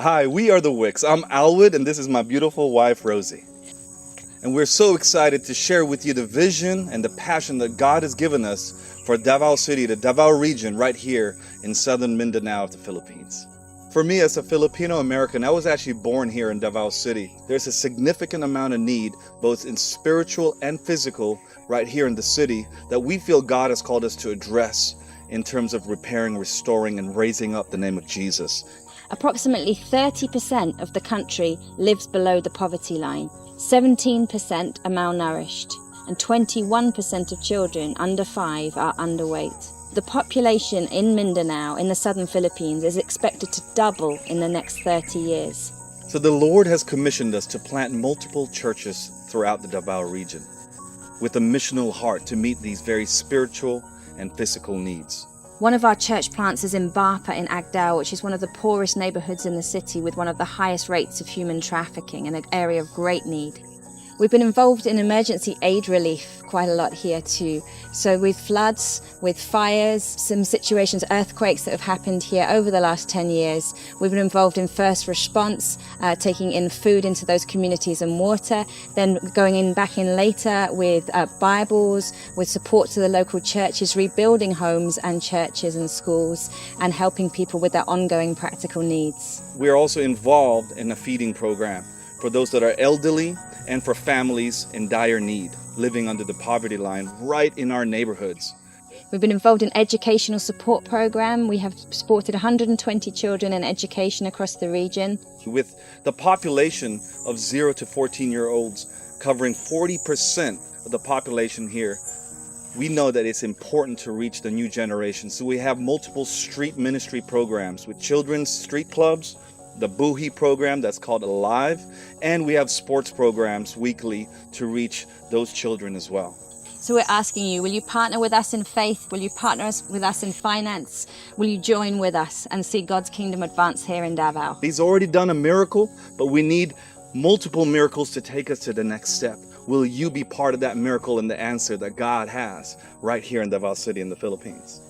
Hi, we are the Wicks. I'm Alwood, and this is my beautiful wife, Rosie. And we're so excited to share with you the vision and the passion that God has given us for Davao City, the Davao region, right here in southern Mindanao of the Philippines. For me, as a Filipino American, I was actually born here in Davao City. There's a significant amount of need, both in spiritual and physical, right here in the city, that we feel God has called us to address in terms of repairing, restoring, and raising up the name of Jesus. Approximately 30% of the country lives below the poverty line, 17% are malnourished, and 21% of children under 5 are underweight. The population in Mindanao, in the southern Philippines, is expected to double in the next 30 years. So the Lord has commissioned us to plant multiple churches throughout the Davao region with a missional heart to meet these very spiritual and physical needs. One of our church plants is in Bapa in Agdao, which is one of the poorest neighbourhoods in the city with one of the highest rates of human trafficking and an area of great need. We've been involved in emergency aid relief quite a lot here too. So with floods, with fires, some situations, earthquakes that have happened here over the last 10 years. We've been involved in first response, taking in food into those communities and water, then going in back in later with Bibles, with support to the local churches, rebuilding homes and churches and schools, and helping people with their ongoing practical needs. We are also involved in a feeding program for those that are elderly and for families in dire need, living under the poverty line right in our neighborhoods. We've been involved in educational support program. We have supported 120 children in education across the region. With the population of 0 to 14-year-olds covering 40% of the population here, we know that it's important to reach the new generation. So we have multiple street ministry programs with children's street clubs, the Buhi program that's called Alive, and we have sports programs weekly to reach those children as well. So we're asking you, will you partner with us in faith? Will you partner with us in finance? Will you join with us and see God's kingdom advance here in Davao? He's already done a miracle, but we need multiple miracles to take us to the next step. Will you be part of that miracle and the answer that God has right here in Davao City in the Philippines?